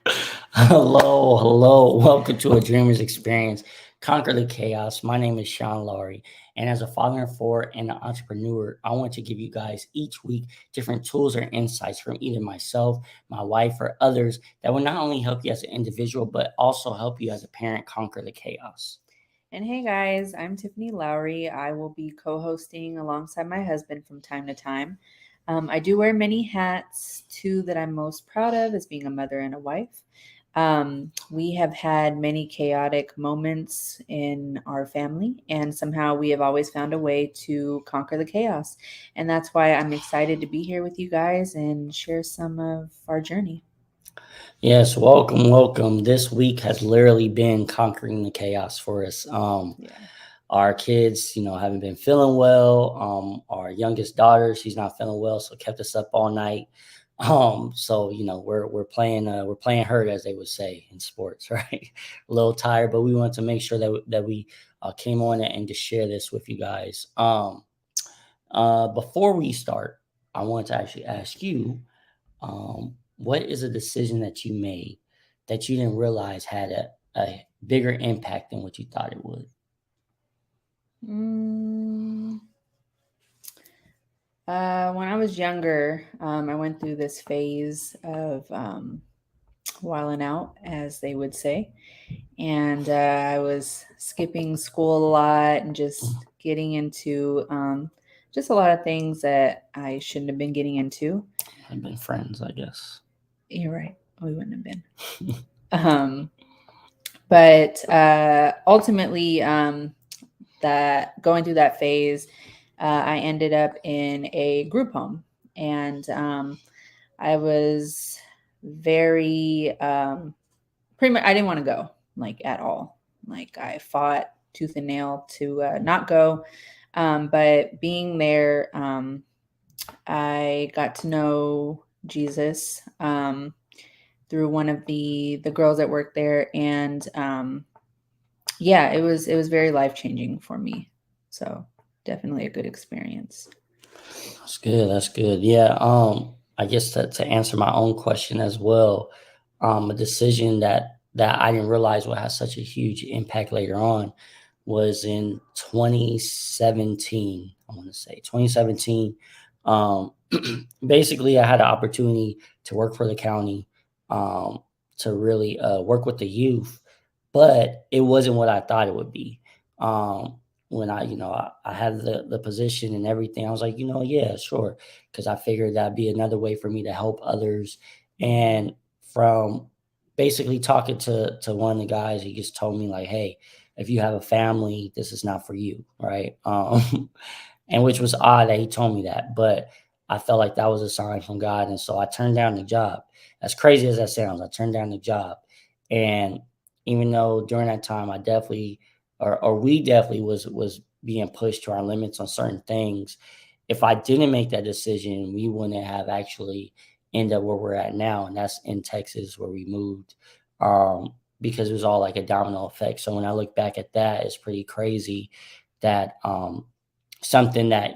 Hello, hello. Welcome to a Dreamer's Experience. Conquer the Chaos. My name is Sean Laurie, and as a father of four and an entrepreneur, I want to give you guys each week different tools or insights from either myself, my wife, or others that will not only help you as an individual, but also help you as a parent conquer the chaos. And hey guys, I'm Tiffany Lowry. I will be co hosting alongside my husband from time to time. I do wear many hats. Two that I'm most proud of is being a mother and a wife. We have had many chaotic moments in our family, and somehow we have always found a way to conquer the chaos. And that's why I'm excited to be here with you guys and share some of our journey. Yes, welcome, welcome. This week has literally been conquering the chaos for us. Yeah. Our kids, haven't been feeling well. Our youngest daughter, she's not feeling well, so kept us up all night. So we're playing hurt, as they would say in sports, right? A little tired, but we want to make sure that we came on and to share this with you guys. Before we start, I want to actually ask you, what is a decision that you made that you didn't realize had a bigger impact than what you thought it would? Mm, when I was younger, I went through this phase of wilding out, as they would say. And I was skipping school a lot and just getting into just a lot of things that I shouldn't have been getting into. I've been friends, I guess. You're right. We wouldn't have been. Um, but ultimately, that going through that phase, I ended up in a group home, and I was very pretty much. I didn't want to go like at all. Like I fought tooth and nail to not go, but being there, I got to know Jesus through one of the girls that worked there, and yeah, it was very life changing for me. So definitely a good experience. That's good. That's good. Yeah. I guess to answer my own question as well, a decision that I didn't realize would have such a huge impact later on was in 2017. I want to say 2017. Um, Basically, I had an opportunity to work for the county, um, to really work with the youth, but it wasn't what I thought it would be. Um, when I had the position and everything, I was like, yeah, sure, because I figured that'd be another way for me to help others. Mm-hmm. And from basically talking to one of the guys, he just told me like, hey, if you have a family, this is not for you, right? And which was odd that he told me that, but I felt like that was a sign from God, and so I turned down the job. As crazy as that sounds, I turned down the job, and even though during that time I definitely, or we definitely was being pushed to our limits on certain things. If I didn't make that decision, we wouldn't have actually ended up where we're at now, and that's in Texas where we moved. Because it was all like a domino effect. So when I look back at that, it's pretty crazy that something that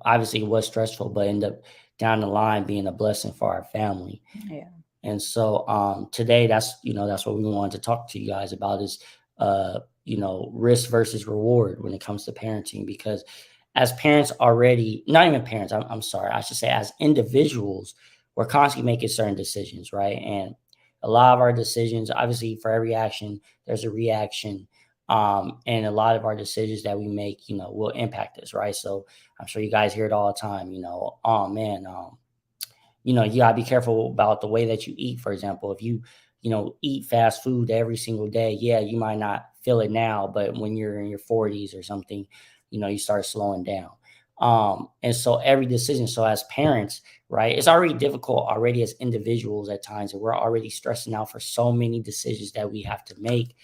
obviously was stressful, but ended up down the line being a blessing for our family. Yeah. And so today, that's what we wanted to talk to you guys about is risk versus reward when it comes to parenting, because as parents already, not even parents, I'm sorry, I should say as individuals, we're constantly making certain decisions, right? And a lot of our decisions, obviously, for every action there's a reaction. And a lot of our decisions that we make, will impact us, right? So I'm sure you guys hear it all the time, oh man, you gotta be careful about the way that you eat. For example, if you, eat fast food every single day, yeah, you might not feel it now, but when you're in your 40s or something, you start slowing down. And so every decision, so as parents, right, it's already difficult already as individuals at times, and we're already stressing out for so many decisions that we have to make.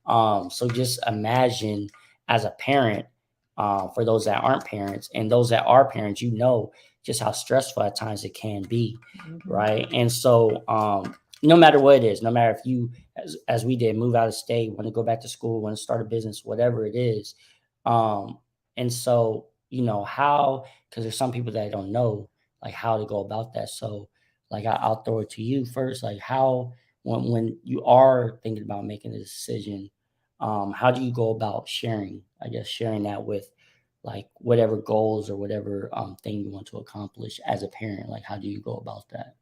So just imagine as a parent, for those that aren't parents and those that are parents, just how stressful at times it can be, Mm-hmm. right? And so, no matter what it is, no matter if you, as we did, move out of state, want to go back to school, want to start a business, whatever it is, um, and so how, because there's some people that don't know like how to go about that. So, like, I'll throw it to you first. Like, how when you are thinking about making a decision, how do you go about sharing? I guess sharing that with like whatever goals or whatever thing you want to accomplish as a parent. Like, how do you go about that?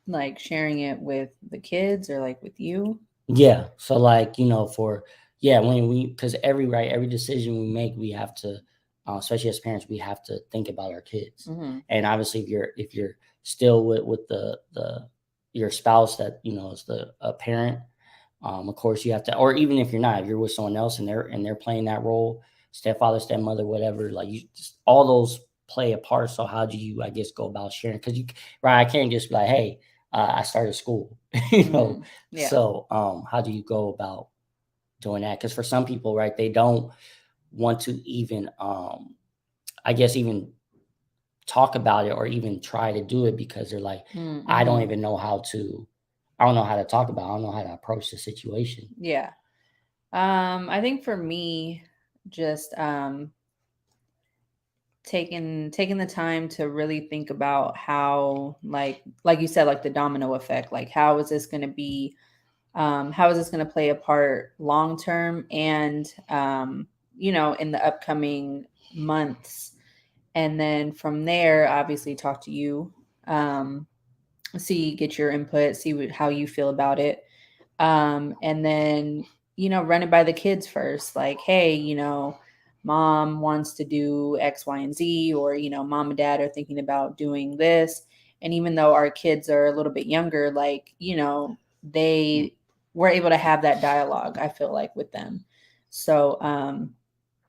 Like sharing it with the kids or like with you? Yeah. So like, for yeah, when we because every decision we make, we have to, especially as parents, we have to think about our kids. Mm-hmm. And obviously, if you're still with the your spouse that is the a parent, of course you have to, or even if you're not, if you're with someone else and they're playing that role, stepfather, stepmother, whatever, like you just all those play a part. So how do you, I guess, go about sharing? Because right, I can't just be like, hey, I started school, you know Mm-hmm. Yeah. so, how do you go about doing that? Because for some people, right, they don't want to even, I guess, even talk about it or even try to do it because they're like, I don't Mm-hmm. even know how to, I don't know how to talk about, it. I don't know how to approach the situation. Yeah. I think for me, just taking the time to really think about how, like you said, like the domino effect, like how is this going to be, how is this going to play a part long term, and in the upcoming months. And then from there, obviously talk to you, um, see, get your input, see how you feel about it. And then, run it by the kids first. Like, hey, mom wants to do X, Y, and Z, or, mom and dad are thinking about doing this. And even though our kids are a little bit younger, like, they were able to have that dialogue, I feel like, with them. So,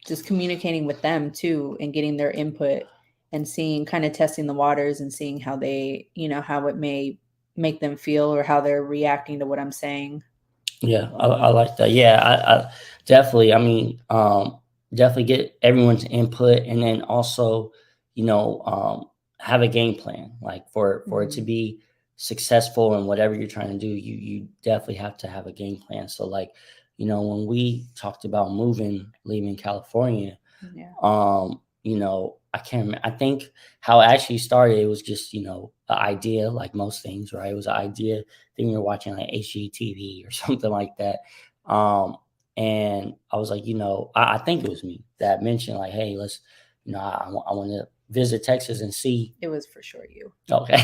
just communicating with them too and getting their input and seeing, kind of testing the waters and seeing how they, how it may make them feel or how they're reacting to what I'm saying. Yeah, I like that. Yeah, I definitely. I mean, definitely get everyone's input, and then also, have a game plan. Like for it to Mm-hmm. be successful in whatever you're trying to do, you definitely have to have a game plan. So like, when we talked about leaving California, Yeah. I can't remember. I think how it actually started, it was just, an idea, like most things, right? It was an idea. I think we were watching like HGTV or something like that. Um, and I was like, I think it was me that mentioned like, hey, let's, I want to visit Texas and see. It was for sure you. Okay.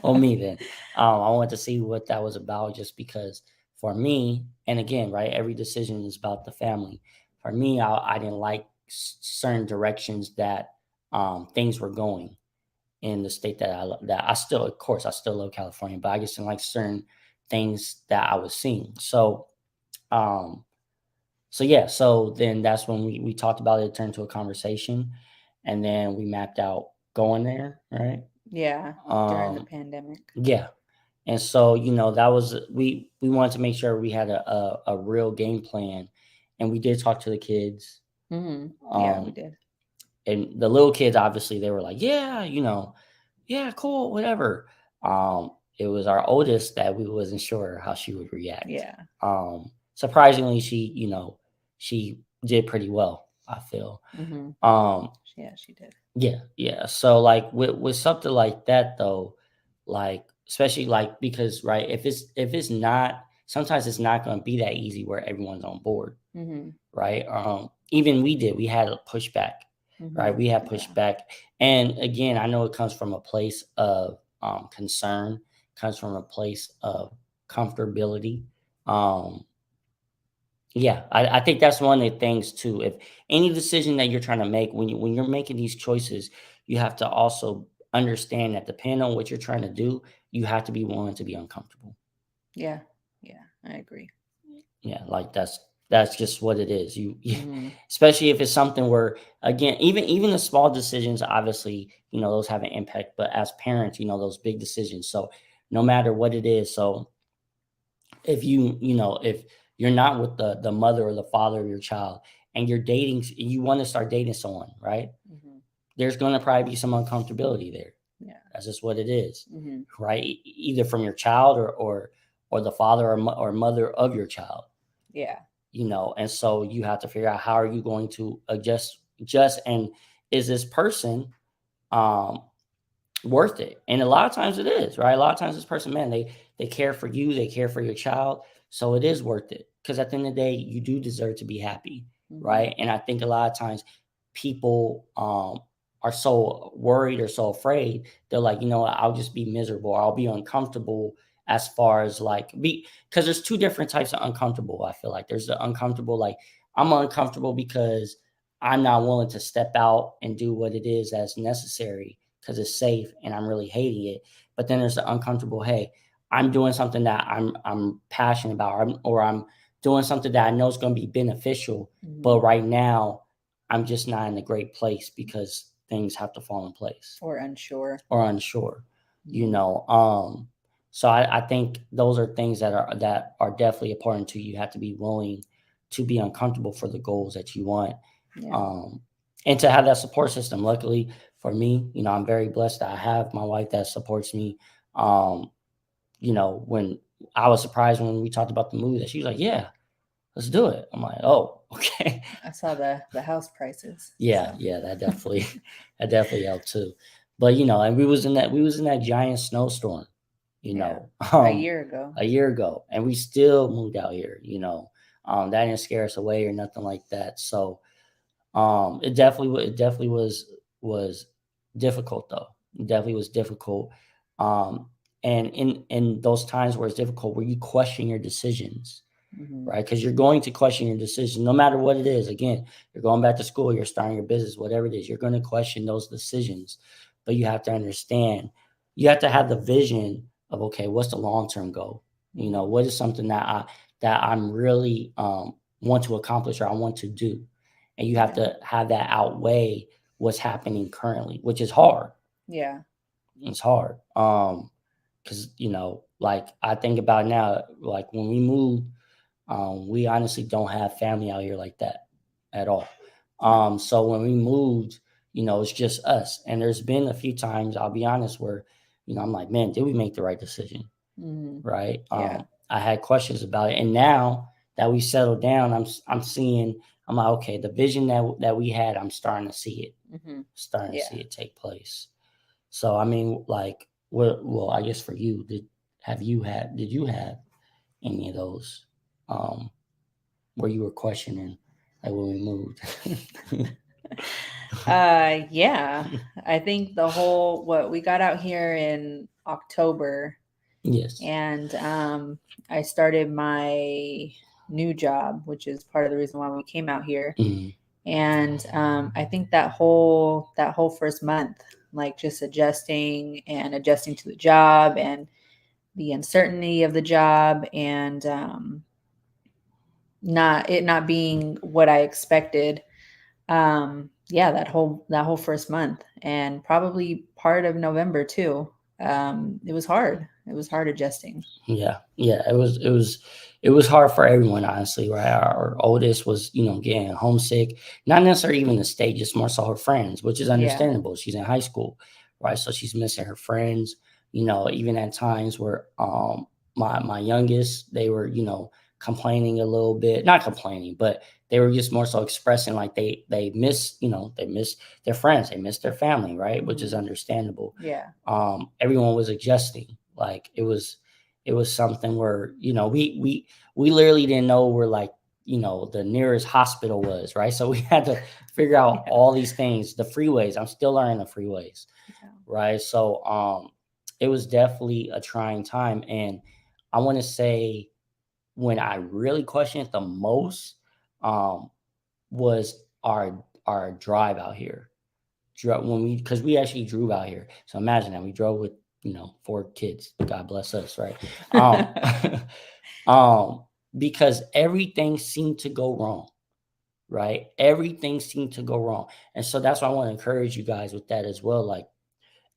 Well, me then. I wanted to see what that was about just because for me, and again, right, every decision is about the family. For me, I didn't like certain directions that things were going in the state that I still, of course, I still love California, but I just didn't like certain things that I was seeing. Um, so yeah, so then that's when we talked about it, it turned to a conversation, and then we mapped out going there, right? Yeah. During the Um, pandemic. yeah, and so, that was we wanted to make sure we had a real game plan, and we did talk to the kids. Mm-hmm. Yeah, we Um, did. and the little kids, obviously, they were like, "Yeah, yeah, cool, whatever." It was our oldest that we wasn't sure how she would react. Yeah. Surprisingly, she did pretty well, I feel. Mm-hmm. Um, Yeah, she did. yeah, yeah. So like with something like that though, like especially like because right, if it's not sometimes it's not gonna be that easy where everyone's on board, Mm-hmm. right? Even we had a pushback, right? Mm-hmm. We had Yeah. pushback. And again, I know it comes from a place of concern, comes from a place of comfortability. Um, yeah, I think that's one of the things too. If any decision that you're trying to make, when you're making these choices, you have to also understand that depending on what you're trying to do, you have to be willing to be uncomfortable. Yeah. Yeah. I agree. Yeah, like that's just what it is. Mm-hmm. Especially if it's something where again, even the small decisions, obviously, those have an impact. But as parents, those big decisions. So no matter what it is, so if you're not with the mother or the father of your child and you're dating, you want to start dating someone, right? Mm-hmm. There's going to probably be some uncomfortability there. Yeah. That's just what it is, Mm-hmm. right? Either from your child or the father or mother of your child, Yeah. and so you have to figure out how are you going to adjust and is this person um worth it. And a lot of times it is, right? A lot of times this person, man, they care for you, they care for your child, so it is worth it. Because at the end of the day, you do deserve to be happy, Hmm. right? And I think a lot of times people are so worried or so afraid. They're like, you know what, I'll just be miserable. I'll be uncomfortable as far as like be because there's two different types of uncomfortable. I feel like there's the uncomfortable, like I'm uncomfortable because I'm not willing to step out and do what it is that's necessary because it's safe and I'm really hating it. But then there's the uncomfortable, hey, I'm doing something that I'm passionate about, or I'm doing something that I know is going to be beneficial, Hmm. but right now I'm just not in a great place because things have to fall in place Or unsure. or unsure, you Hmm. know. So I think those are things that are definitely important to you. You have to be willing to be uncomfortable for the goals that you want. Yeah. Um, and to have that support system. Luckily for me, you know, I'm very blessed that I have my wife that supports me. Um, you know, when I was surprised when we talked about the movie that she was like, "Yeah, let's do it." I'm like, "Oh, okay." I saw the house prices. Yeah, So yeah, that definitely that definitely helped too. But you know, and we was in that giant snowstorm, you yeah, know, a year ago. a year ago, and we still moved out here, you know. That didn't scare us away or nothing like that. So it definitely was difficult though. It definitely was difficult. Um, and in those times where it's difficult, where you question your decisions, Hmm. right? Because you're going to question your decision no matter what it is. Again, you're going back to school, you're starting your business, whatever it is, you're going to question those decisions. But you have to understand, you have to have the vision of, okay, what's the long term goal? You know, Hmm. what is something that I'm really want to accomplish or I want to do, and you have Yeah. to have that outweigh what's happening currently, which is hard. Yeah. It's hard. Because you know, like I think about now, like when we moved, we honestly don't have family out here like that at all. No. So when we moved, you know, it's just us. And there's been a few times, I'll be honest, where, you know, I'm like, man, did we make the right decision? Hmm. Right. Yeah. I had questions about it. And now that we settled down, I'm seeing, I'm like, okay, the vision that we had, I'm starting to see it, Hmm. starting to Yeah. see it take place. So, I mean, like, well, I guess for you, did you have any of those? Um, where you were questioning, like when we moved. Yeah. I think the whole what we got out here in October, Yes. and I started my new job, which is part of the reason why we came out here. Mhm. And I think that whole first month, like just adjusting to the job and the uncertainty of the job, and not being what I expected. Yeah, that whole first month, and probably part of November too. It was hard adjusting. Yeah, yeah. It was hard for everyone, honestly. Right, our oldest was, you know, getting homesick. Not necessarily even the state, just more so her friends, which is Yeah. understandable. She's in high school, right? So she's missing her friends. You know, even at times where my youngest, they were, you know, complaining a little bit, not complaining, but they were just more so expressing like they miss, you know, they miss their friends, they miss their family, right? Which is Hmm. understandable. Yeah. Everyone was adjusting. Like it was something where, you know, we literally didn't know where, like, you know, the nearest hospital was, right? So we had to figure out Yeah. all these things, the freeways. I'm still learning the freeways, Yeah. right? So it was definitely a trying time. And I want to say when I really questioned it the most um was our drive out here. When we, because we actually drove out here. So imagine that we drove with, you know, 4 kids. God bless us, right? Um, um, because everything seemed to go wrong, right? Everything seemed to go wrong, and so that's why I want to encourage you guys with that as well. Like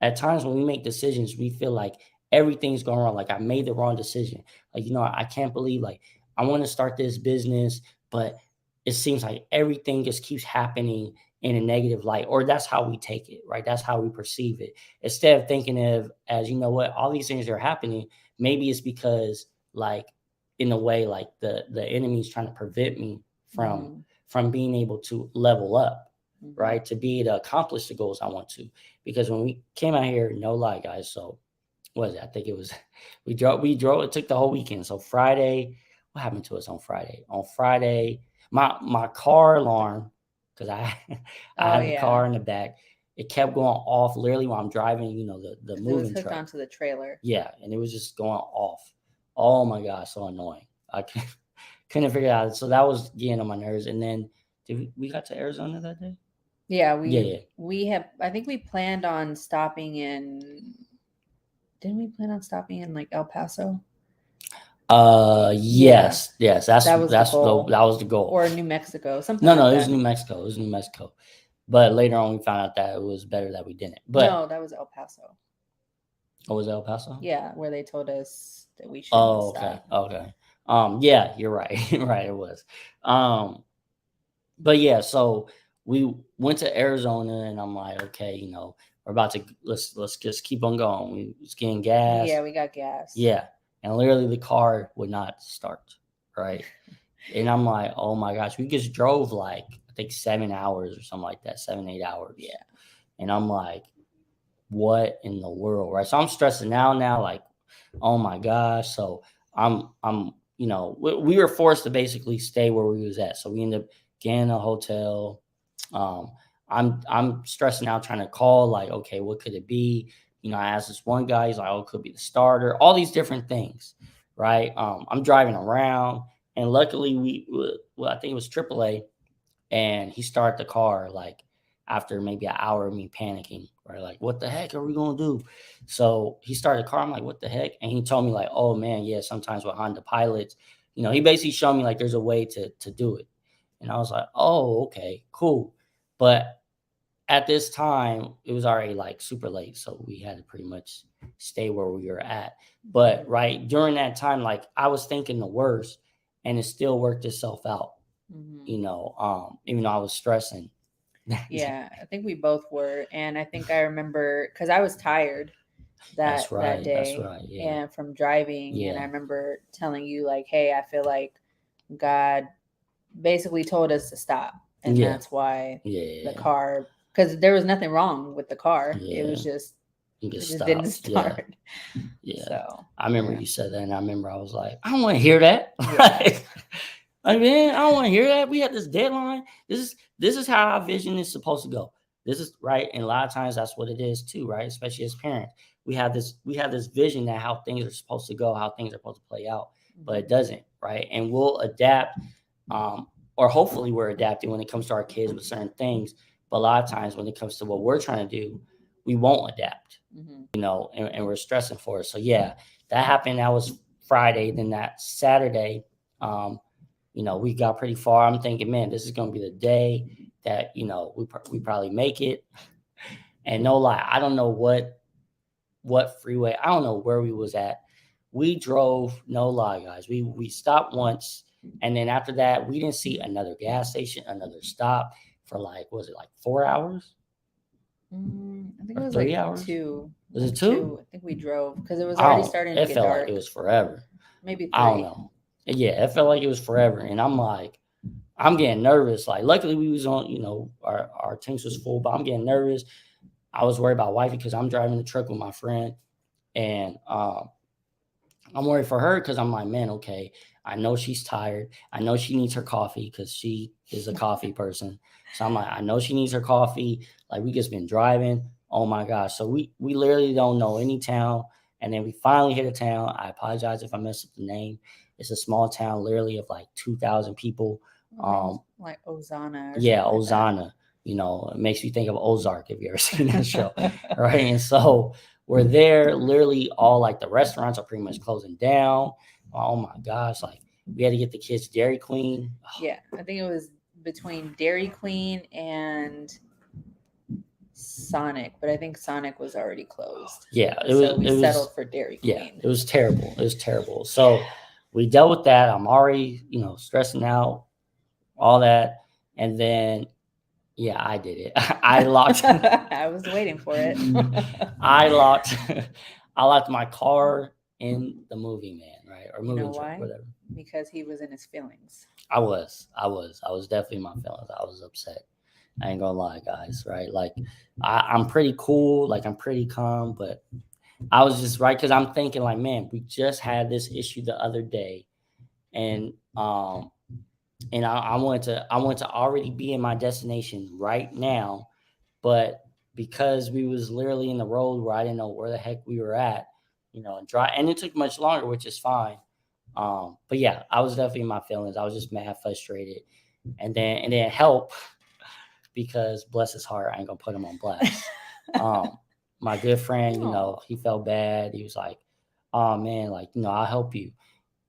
at times when we make decisions, we feel like everything's going wrong. Like I made the wrong decision. Like, you know, I can't believe, like, I want to start this business, but it seems like everything just keeps happening in a negative light, or that's how we take it, right? That's how we perceive it. Instead of thinking of as, you know what, all these things are happening, maybe it's because, like, in a way, like the enemy's trying to prevent me from Hmm. from being able to level up, right? To be able to accomplish the goals I want to. Because when we came out here, no lie, guys. So what is it? I think it was we drove. It took the whole weekend. So Friday, what happened to us on Friday? On Friday, my car alarm, because I I Oh had the car yeah, in the back. It kept going off literally while I'm driving. The because it was moving hooked truck. onto the trailer. Yeah, and it was just going off. Oh my gosh, so annoying. I couldn't figure it out. So that was getting on my nerves. And then did we got to Arizona that day? Yeah, Yeah, yeah. we have. I think we planned on stopping in. Didn't we plan on stopping in like El Paso? Yeah, Yes, yes. That's that was the goal, that was the goal. or New Mexico, something No, no, like it was that. New Mexico. It was New Mexico. But later on, we found out that it was better that we didn't. But No, that was El Paso. oh, was it El Paso? Yeah, where they told us that we shouldn't Oh, okay, stop. okay. Yeah, you're right. Right, it was. Um, but yeah, so we went to Arizona, and I'm like, okay, we're about to let's just keep on going. We was getting gas. Yeah, we got gas. Yeah, and literally the car would not start. Right, and I'm like, oh my gosh, we just drove like I think 7 hours or something like that, 7 8 hours. Yeah. And I'm like, what in the world, right? So I'm stressing out now, like, oh my gosh. So we were forced to basically stay where we was at. So we ended up getting a hotel. Um, I'm stressing out trying to call, like, okay, what could it be? I asked this one guy, he's like, oh, it could be the starter, all these different things, right? I'm driving around, and luckily well, I think it was AAA, and he started the car like after maybe an hour of me panicking, right? Like, what the heck are we gonna do? So he started the car. I'm like, what the heck? And he told me like, oh man, yeah, sometimes with Honda pilots, he basically showed me like there's a way to do it. And I was like, oh, okay, cool. But at this time, it was already like super late, so we had to pretty much stay where we were at. But right during that time, like I was thinking the worst, and it still worked itself out. Even though I was stressing. Yeah, I think we both were, and I think I remember because I was tired That's that right. That's day right. Yeah. and from driving, and I Yeah. remember telling you like, "Hey, I feel like God basically told us to stop, and Yeah. that's why the Yeah. car because there was nothing wrong with the car. It Yeah. was just You it just just didn't stopped. Yeah. start. Yeah. So I remember yeah, you said that, and I remember I was like, I don't want to hear that. yeah, Like, man, I don't want to hear that. We had this deadline. This is how our vision is supposed to go. This is right, and a lot of times that's what it is too, right? Especially as parents, we have this vision that how things are supposed to go, how things are supposed to play out, but it doesn't, right? And we'll adapt, um, or hopefully we're adapting when it comes to our kids with certain things. But a lot of times when it comes to what we're trying to do, we won't adapt, hmm and we're stressing for it. So yeah, that happened. That was Friday. Then that Saturday, um, we got pretty far. I'm thinking, man, this is going to be the day that, we probably make it. And no lie, I don't know what freeway. I don't know where we was at. We drove, no lie, guys. We stopped once, and then after that, we didn't see another gas station, another stop for like, was it like 4 hours I think it or was 3 hours? Was it like two? two. I think we drove because it was I already don't. starting to It get felt like it dark. was forever. Maybe I don't three. know. Yeah, it felt like it was forever, and I'm like, I'm getting nervous. Like, luckily we was on, our tanks was full, but I'm getting nervous. I was worried about wifey because I'm driving the truck with my friend, and I'm worried for her because I'm like, man, okay, I know she's tired. I know she needs her coffee because she is a coffee person. So I'm like, I know she needs her coffee. Like, we just been driving. Oh my gosh. So we literally don't know any town. And then we finally hit a town. I apologize if I messed up the name. It's a small town, literally of like 2,000 people. I think it was like Ozana or Yeah, something like Ozana. It makes you think of Ozark if you ever seen that show, right? And so we're there. Literally, all like the restaurants are pretty much closing down. Oh my gosh! Like, we had to get the kids Dairy Queen. Yeah, I think it was between Dairy Queen and Sonic, but I think Sonic was already closed. Yeah, So we It was. settled for Dairy Yeah, Queen. it was terrible. It was terrible. So we dealt with that. I'm already, stressing out, all that, and then yeah, I did it. I locked. I was waiting for it. I locked. I locked my car in the movie man, right, or You know moving truck, why? whatever. Because he was in his feelings. I was definitely in my feelings. I was upset, I ain't gonna lie, guys, right? Like I'm pretty cool, like I'm pretty calm, but I was just right because I'm thinking like, man, we just had this issue the other day, and I wanted to already be in my destination right now, but because we was literally in the road where I didn't know where the heck we were at, and dry, and it took much longer, which is fine. But yeah, I was definitely in my feelings. I was just mad, frustrated, and then help because bless his heart, I ain't gonna put him on blast. Um, my good friend, Oh, he felt bad. He was like, "Oh man, like I'll help you."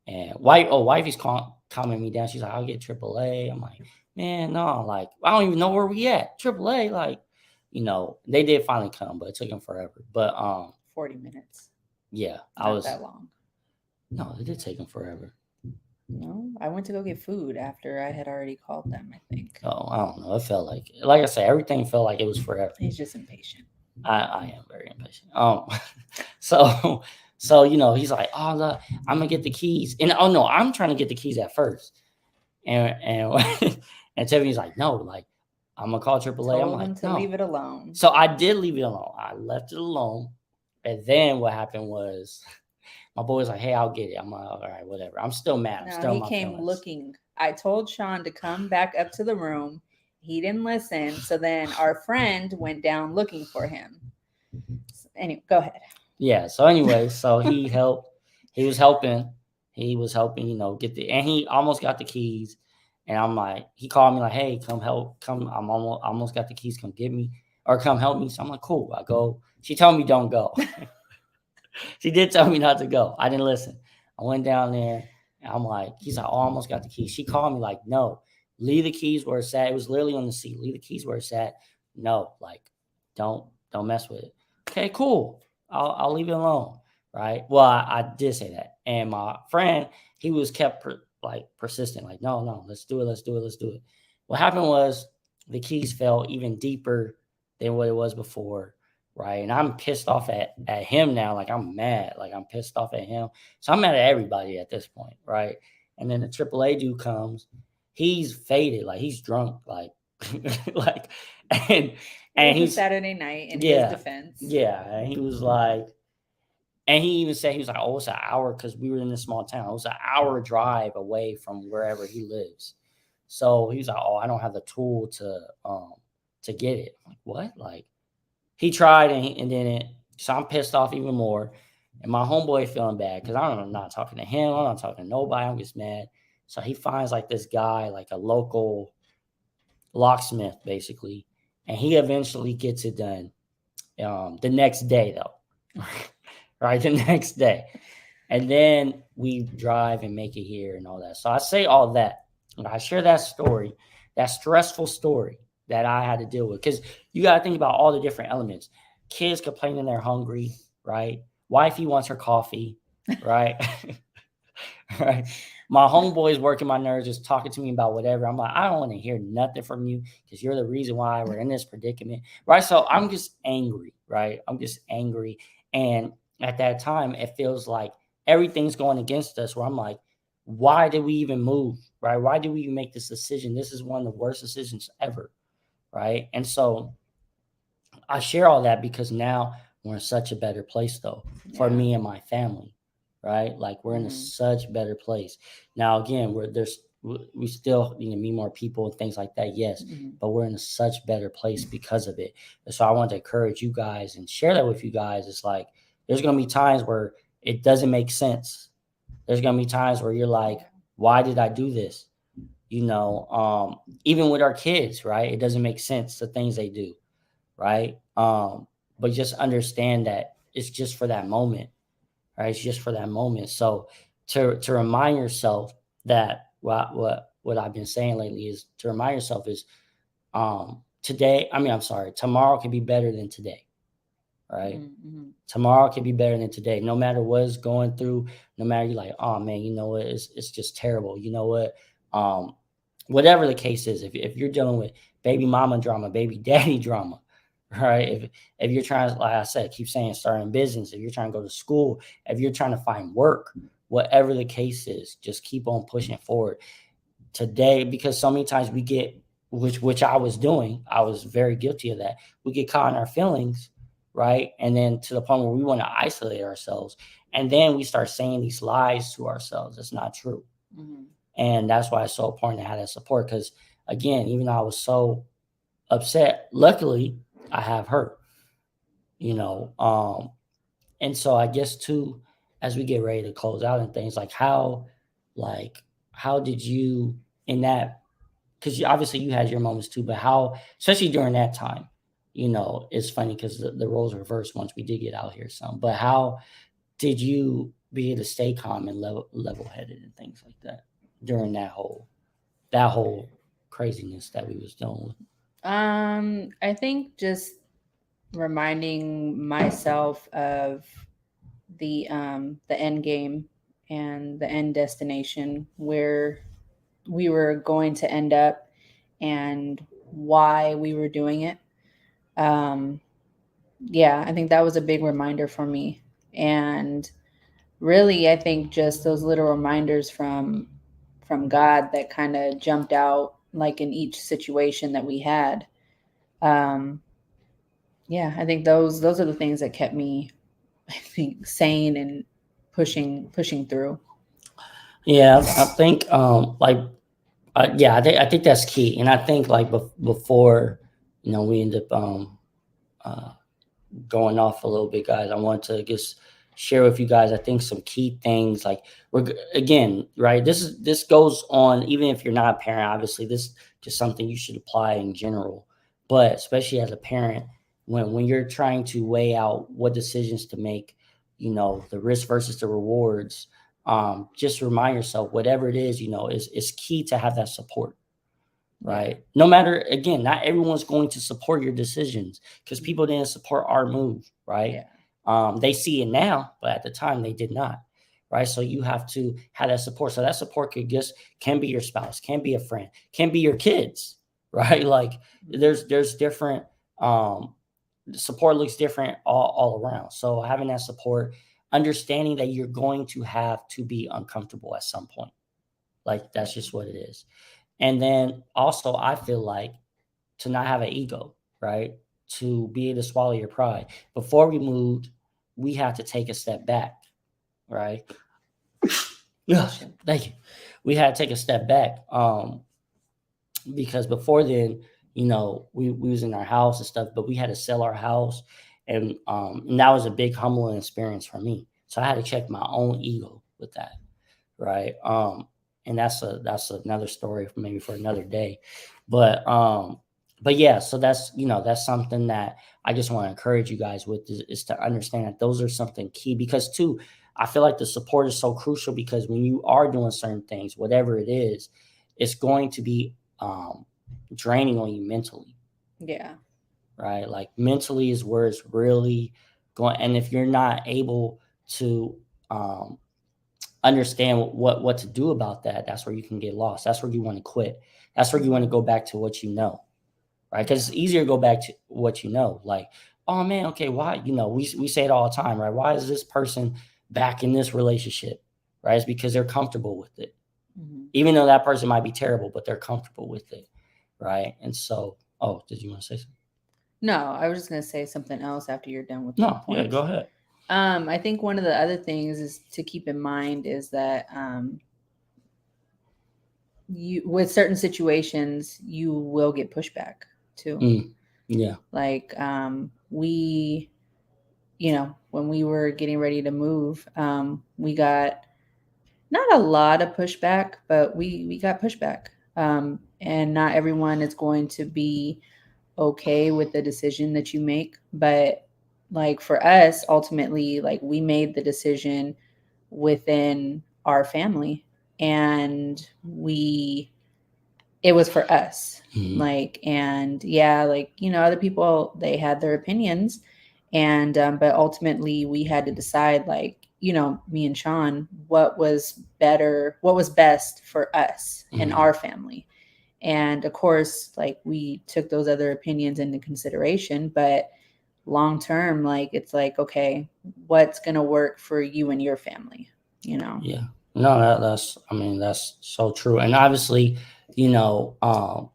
And wifey's calming me down. She's like, "I'll get AAA." I'm like, "Man, no, like I don't even know where we at. AAA, like, they did finally come, but it took them forever. But 40 minutes. yeah, I Not was that long. no, it did take them forever. No, I went to go get food after I had already called them, I think. Oh, I don't know. It felt like I said, everything felt like it was forever. He's just impatient. I am very impatient. So so he's like, "Oh, look, I'm gonna get the keys," and oh no, I'm trying to get the keys at first, and and Tiffany's like, "No, like I'm gonna call AAA." I'm Told him like, to leave "No." it alone. So I did leave it alone. I left it alone, and then what happened was my boy was like, "Hey, I'll get it." I'm like, "All right, whatever." I'm still mad. I'm No, still in he my came feelings. looking. I told Sean to come back up to the room. He didn't listen. So then our friend went down looking for him. Anyway, go ahead. Yeah. So anyway, so he helped. He was helping. He was helping. Get the and he almost got the keys. And I'm like, he called me like, "Hey, come help. Come. I'm almost got the keys. Come get me or come help me." So I'm like, "Cool." I go. She told me don't go. She did tell me not to go. I didn't listen. I went down there. And I'm like, he's like, "Oh, I almost got the keys." She called me like, "No, leave the keys where it's at." It was literally on the seat. Leave the keys where it's at. No, like, don't mess with it. Okay, cool. I'll leave it alone. Right. Well, I did say that, and my friend, he was kept persistent. Like, no, no, let's do it. Let's do it. Let's do it. What happened was the keys fell even deeper than what it was before, right? And I'm pissed off at him now. Like I'm mad. Like I'm pissed off at him. So I'm mad at everybody at this point, right? And then the AAA dude comes. He's faded. Like he's drunk. Like like and It and was a he's Saturday night in his yeah defense. yeah. And he was like. And he even said he was like, "Oh, it's an hour because we were in a small town. It was an hour drive away from wherever he lives." So he was like, "Oh, I don't have the tool to get it." I'm like, what? Like he tried and then it. So I'm pissed off even more, and my homeboy feeling bad because I'm not talking to him. I'm not talking to nobody. I'm just mad. So he finds like this guy, like a local locksmith, basically, and he eventually gets it done. The next day, though, right? The next day, and then we drive and make it here and all that. So I say all that. And I share that story, that stressful story that I had to deal with. Because you got to think about all the different elements. Kids complaining they're hungry, right? Wifey wants her coffee, right? Right. My homeboy's working my nerves, just talking to me about whatever. I'm like, I don't want to hear nothing from you because you're the reason why we're in this predicament, right? So I'm just angry, right? I'm just angry. And at that time, it feels like everything's going against us. Where I'm like, why did we even move, right? Why did we even make this decision? This is one of the worst decisions ever, right? And so I share all that because now we're in such a better place, though, for Yeah. me and my family, right? Like we're in a Mm-hmm. such better place now. Again, we still need to meet more people and things like that, yes, Mm-hmm. but we're in a such better place because of it. And so I want to encourage you guys and share that with you guys. It's like there's gonna be times where it doesn't make sense. There's gonna be times where you're like, Yeah. why did I do this? Even with our kids, right? It doesn't make sense the things they do, right? But just understand that it's just for that moment, right? It's just for that moment. So to remind yourself that what I've been saying lately is to remind yourself is today. I mean, I'm sorry, tomorrow can be better than today, right? Mm-hmm. Tomorrow can be better than today. No matter what's going through, no matter you're like, oh man, you know what? It's just terrible. You know what? Um, Whatever the case is, if you're dealing with baby mama drama, baby daddy drama, right? If you're trying to, like I said, keep saying starting business, if you're trying to go to school, if you're trying to find work, whatever the case is, just keep on pushing forward today because so many times which I was doing. I was very guilty of that. We get caught in our feelings, right? And then to the point where we want to isolate ourselves. And then we start saying these lies to ourselves. It's not true. Mhm. And that's why it's so important to have that support. Because again, even though I was so upset, luckily I have her, you know. And so I guess too, as we get ready to close out and things like how did you in that, because obviously you had your moments too, but how, especially during that time, it's funny because the roles are reversed once we did get out here some, but how did you be able to stay calm and level headed and things like that during that whole craziness that we was dealing with? I think just reminding myself of the end game and the end destination where we were going to end up and why we were doing it. Um, yeah, I think that was a big reminder for me. And really, I think just those little reminders from God that kind of jumped out like in each situation that we had. Um, yeah, I think those are the things that kept me, I think, sane and pushing through. Yeah, I think like yeah, I think that's key, and I think like before we end up uh, going off a little bit, guys, I want to just share with you guys. I think some key things like again, right? This goes on even if you're not a parent. Obviously, this is just something you should apply in general, but especially as a parent, when you're trying to weigh out what decisions to make, the risk versus the rewards. Just remind yourself, whatever it is, is key to have that support, Yeah. right? No matter, again, not everyone's going to support your decisions because people didn't support our move, right? Yeah. They see it now, but at the time they did not, right? So you have to have that support. So that support can be your spouse, can be a friend, can be your kids, right? Like there's different support looks different all around. So having that support, understanding that you're going to have to be uncomfortable at some point, like that's Right. just what it is. And then also, I feel like to not have an ego, right? To be able to swallow your pride. Before we moved, we had to take a step back, right? Yeah, Bless you. thank you. We had to take a step back because before then, we was in our house and stuff, but we had to sell our house, and that was a big humbling experience for me. So I had to check my own ego with that, right? And that's another story for maybe for another day. But yeah, so that's something that I just want to encourage you guys with is to understand that those are something key because too, I feel like the support is so crucial because when you are doing certain things, whatever it is, it's going to be draining on you mentally, Yeah. right? Like mentally is where it's really going, and if you're not able to um, understand what to do about that, that's where you can get lost. That's where you want to quit. That's where you want to Mhm. go back to what you know, right? Because Yeah. it's easier to go back to what you know. Like, oh man, okay, why? We say it all the time, right? Why is this person back in this relationship, right? It's because they're comfortable with it, Mhm. even though that person might be terrible, but they're comfortable with it, right? And so, oh, did you want to say something? No, I was just gonna say something else after you're done with your No, yeah, go points. ahead. I think one of the other things is to keep in mind is that you with certain situations you will get pushback too. Yeah. Like we, when we were getting ready to move, we got not a lot of pushback, but we got pushback. And not everyone is going to be okay with the decision that you make, but like for us ultimately, like we made the decision within our family, and we it was for us. Mhm. Like, and yeah, like, other people, they had their opinions, and but ultimately we had to decide, like, me and Sean, what was better, what was best for us and Mhm. our family. And of course, like, we took those other opinions into consideration, but long term, like, it's like, okay, what's going to work for you and your family, you know? Yeah. No, that's I mean, that's so true. And obviously, you know, um,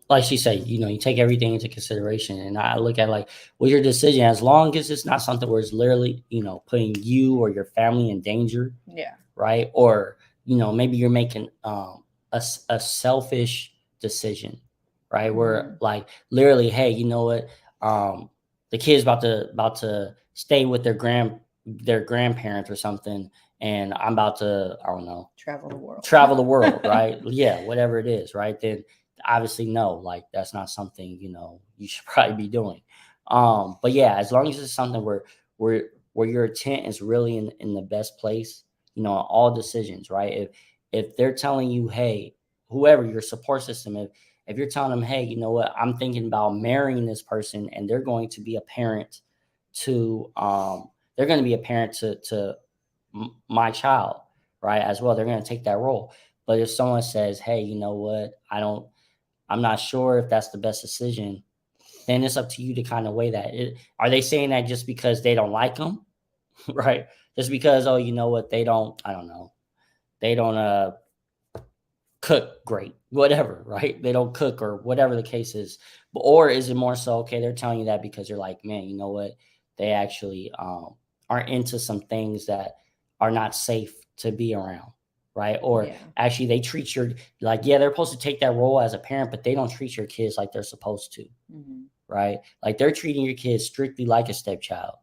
like she said, you take everything into consideration. And I look at like with your decision, as long as it's not something where it's literally, putting you or your family in danger, Yeah. right? Or, maybe you're making a selfish decision, right? Where Mhm. like literally, hey, you know what? Um, the kid's about to stay with their grandparents or something, and I'm about to, I don't know, Travel the world. travel the world, right? Yeah, whatever it is, right? Then obviously no, like that's not something, you should probably be doing. But yeah, as long as it's something where your intent is really in the best place, all decisions, right? If they're telling you, hey, whoever your support system, if you're telling them, hey, you know what, I'm thinking about marrying this person and they're going to be a parent to they're going to be a parent to my child, right, as well. They're going to take that role. But if someone says, hey, you know what, I'm not sure if that's the best decision, then it's up to you to kind of weigh that. Are they saying that just because they don't like them? Right? Just because, oh, you know what, they don't, I don't know, they don't cook great, whatever, right? They don't cook or whatever the case is. Or is it more so, okay, they're telling you that because you're like, man, you know what? They actually are into some things that are not safe to be around, right? Or Yeah. actually they treat your, like, yeah, they're supposed to take that role as a parent, but they don't treat your kids like they're supposed to, Mhm. right? Like they're treating your kids strictly like a stepchild,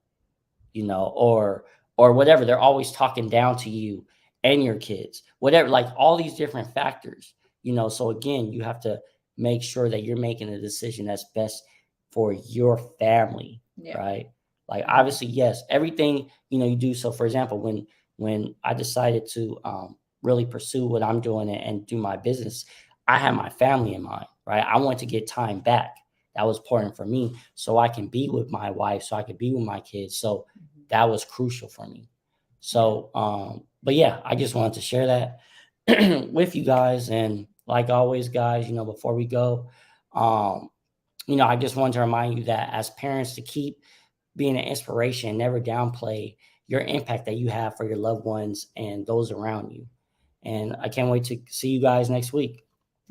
or whatever. They're always talking down to you and your kids, whatever, like all these different factors, So again, you have to make sure that you're making a decision that's best for your family, Yeah. right? Like Mhm. obviously, yes, everything you do. So for example, when I decided to really pursue what I'm doing and do my business, I had my family in mind, right? I want to get time back. That was important for me, so I can be with my wife, so I can be with my kids. So Mhm. that was crucial for me. Yeah. So, but yeah, I just wanted to share that with you guys. And like always, guys, before we go, um, I just wanted to remind you that as parents, to keep being an inspiration, never downplay your impact that you have for your loved ones and those around you. And I can't wait to see you guys next week.